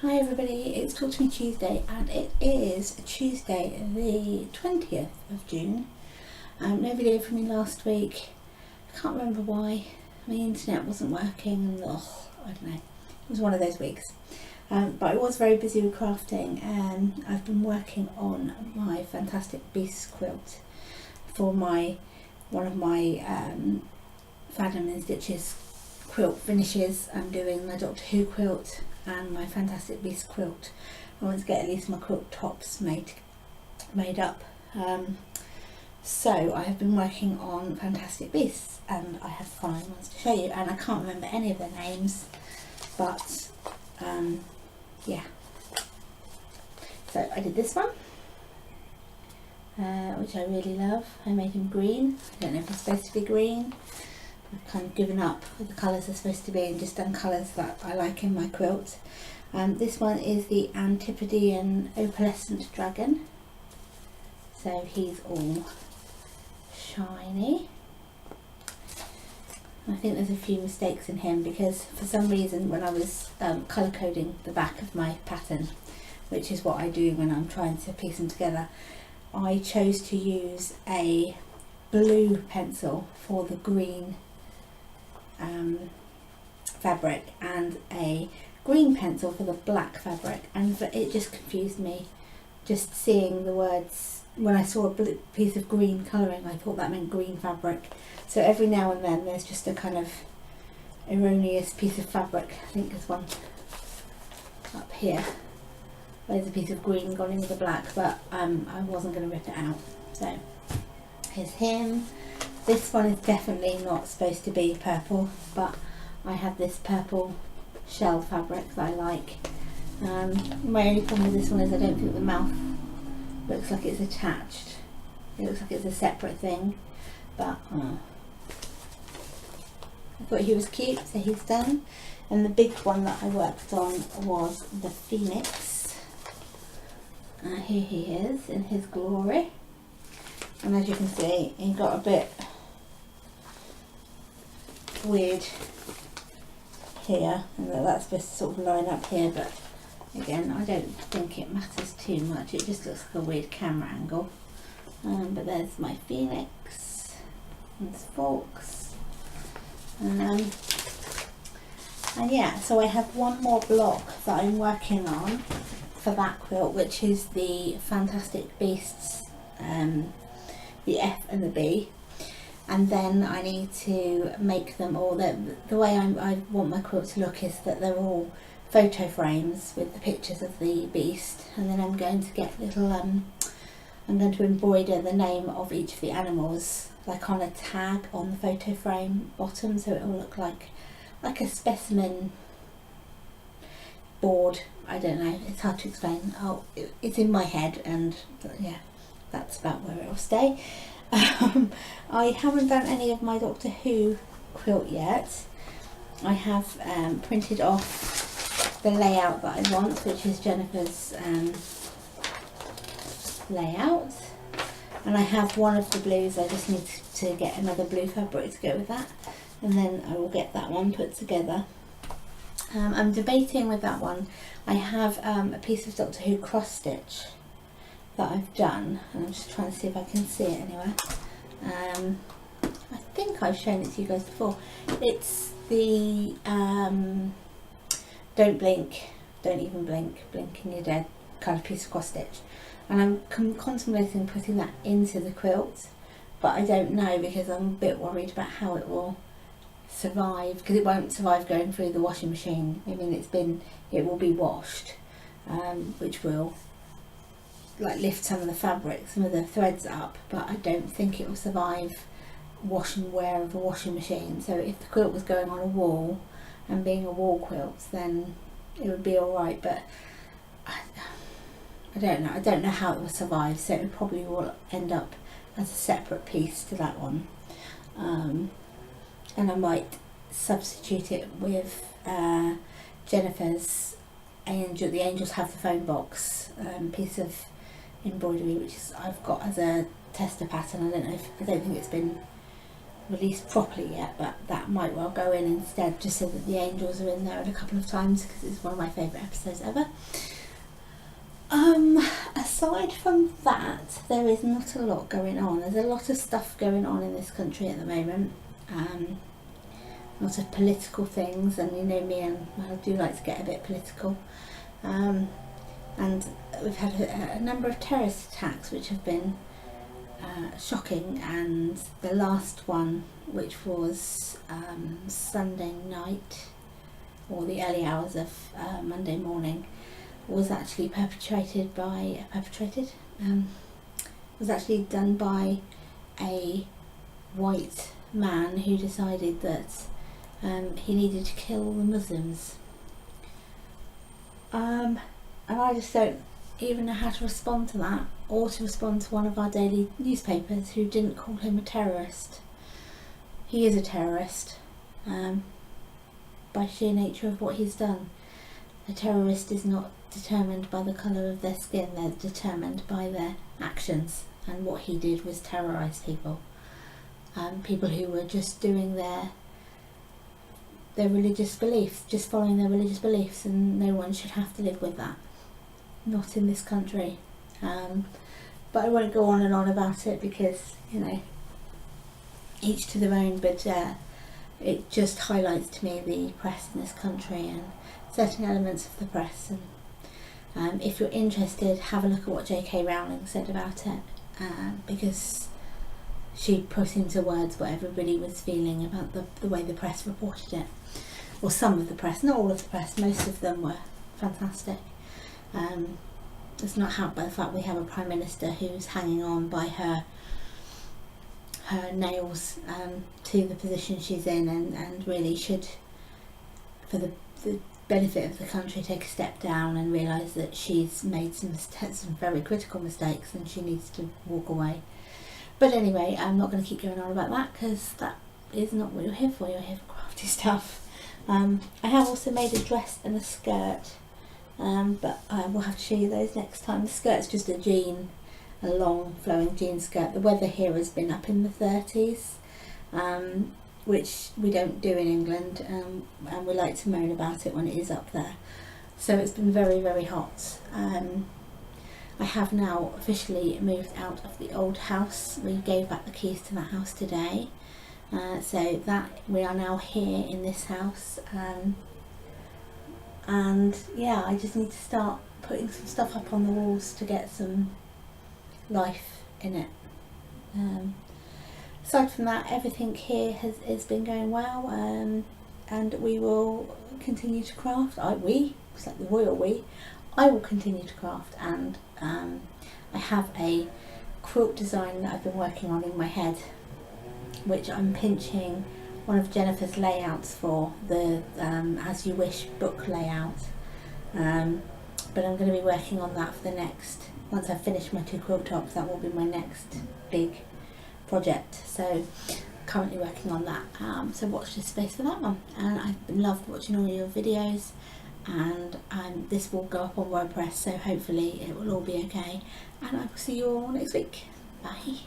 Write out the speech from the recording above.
Hi everybody, it's Talk to Me Tuesday and it is Tuesday the 20th of June. No video from me last week. I can't remember why. My internet wasn't working and I don't know. It was one of those weeks. But I was very busy with crafting and I've been working on my Fantastic Beasts quilt for one of my Fathom and Stitches quilt finishes. I'm doing my Doctor Who quilt and my Fantastic Beasts quilt. I want to get at least my quilt tops made up. So I have been working on Fantastic Beasts and I have fine ones to show you, and I can't remember any of their names, but yeah. So I did this one, which I really love. I made him green. I don't know if it's supposed to be green. I've kind of given up what the colours are supposed to be and just done colours that I like in my quilt. This one is the Antipodean Opalescent Dragon. So he's all shiny. I think there's a few mistakes in him because for some reason when I was colour coding the back of my pattern, which is what I do when I'm trying to piece them together, I chose to use a blue pencil for the green fabric and a green pencil for the black fabric, and it just confused me just seeing the words. When I saw a blue piece of green colouring, I thought that meant green fabric. So every now and then there's just a kind of erroneous piece of fabric. I think there's one up here. There's a piece of green gone in with the black, but I wasn't going to rip it out. So here's him. This one is definitely not supposed to be purple, but I have this purple shell fabric that I like. My only problem with this one is I don't think the mouth looks like it's attached. It looks like it's a separate thing, but I thought he was cute, so he's done. And the big one that I worked on was the Phoenix. Here he is in his glory, and as you can see, he got a bit weird here, and that's supposed to sort of line up here, but again, I don't think it matters too much. It just looks like a weird camera angle. But there's my Phoenix and his forks. And yeah, so I have one more block that I'm working on for that quilt, which is the Fantastic Beasts, the F and the B. And then I need to make them all, the way I want my quilt to look is that they're all photo frames with the pictures of the beast, and then I'm going to get little, I'm going to embroider the name of each of the animals like on a tag on the photo frame bottom, so it will look like a specimen board. I don't know, it's hard to explain. It's in my head, and yeah, that's about where it will stay. I haven't done any of my Doctor Who quilt yet. I have printed off the layout that I want, which is Jennifer's layout, and I have one of the blues. I just need to get another blue fabric to go with that, and then I will get that one put together. I'm debating with that one. I have a piece of Doctor Who cross stitch that I've done, and I'm just trying to see if I can see it anywhere. I think I've shown it to you guys before. It's the don't blink, don't even blink, blink and you're dead kind of piece of cross stitch, and I'm contemplating putting that into the quilt, but I don't know because I'm a bit worried about how it will survive, because it won't survive going through the washing machine. I mean, it will be washed, which will like lift some of the fabric, some of the threads up, but I don't think it will survive wash and wear of a washing machine. So if the quilt was going on a wall and being a wall quilt, then it would be alright, but I don't know. I don't know how it will survive, so it probably will end up as a separate piece to that one. And I might substitute it with Jennifer's Angel, the Angels Have the Phone Box piece of embroidery, which is I've got as a tester pattern. I don't think it's been released properly yet, but that might well go in instead, just so that the angels are in there a couple of times, because it's one of my favourite episodes ever. Aside from that, there is not a lot going on. There's a lot of stuff going on in this country at the moment. A lot of political things, and you know me, and I do like to get a bit political. And we've had a number of terrorist attacks which have been shocking, and the last one, which was Sunday night, or the early hours of Monday morning, was actually was actually done by a white man who decided that he needed to kill the Muslims. And I just don't even know how to respond to that, or to respond to one of our daily newspapers who didn't call him a terrorist. He is a terrorist, by sheer nature of what he's done. A terrorist is not determined by the colour of their skin, they're determined by their actions, and what he did was terrorise people. People who were just doing their religious beliefs, just following their religious beliefs, and no one should have to live with that. Not in this country. But I won't go on and on about it, because, you know, each to their own, but it just highlights to me the press in this country and certain elements of the press. And if you're interested, have a look at what J.K. Rowling said about it, because she put into words what everybody was feeling about the way the press reported it. Or some of the press, not all of the press, most of them were fantastic. It's not helped by the fact we have a Prime Minister who's hanging on by her nails to the position she's in, and really should, for the benefit of the country, take a step down and realise that she's made some very critical mistakes, and she needs to walk away. But anyway, I'm not going to keep going on about that, because that is not what you're here for. You're here for crafty stuff. I have also made a dress and a skirt, but I will have to show you those next time. The skirt's just a long flowing jean skirt. The weather here has been up in the 30s, which we don't do in England, and we like to moan about it when it is up there. So it's been very, very hot. I have now officially moved out of the old house. We gave back the keys to that house today. So that we are now here in this house, and yeah, I just need to start putting some stuff up on the walls to get some life in it. Aside from that, everything here has been going well, and we will continue to craft. It's like the royal we. I will continue to craft, and I have a quilt design that I've been working on in my head, which I'm pinching one of Jennifer's layouts for, the As You Wish book layout. But I'm going to be working on that for the next, once I've finished my 2 quilt tops, that will be my next big project. So currently working on that. So watch this space for that one. And I've loved watching all your videos, and this will go up on WordPress, so hopefully it will all be okay. And I will see you all next week. Bye.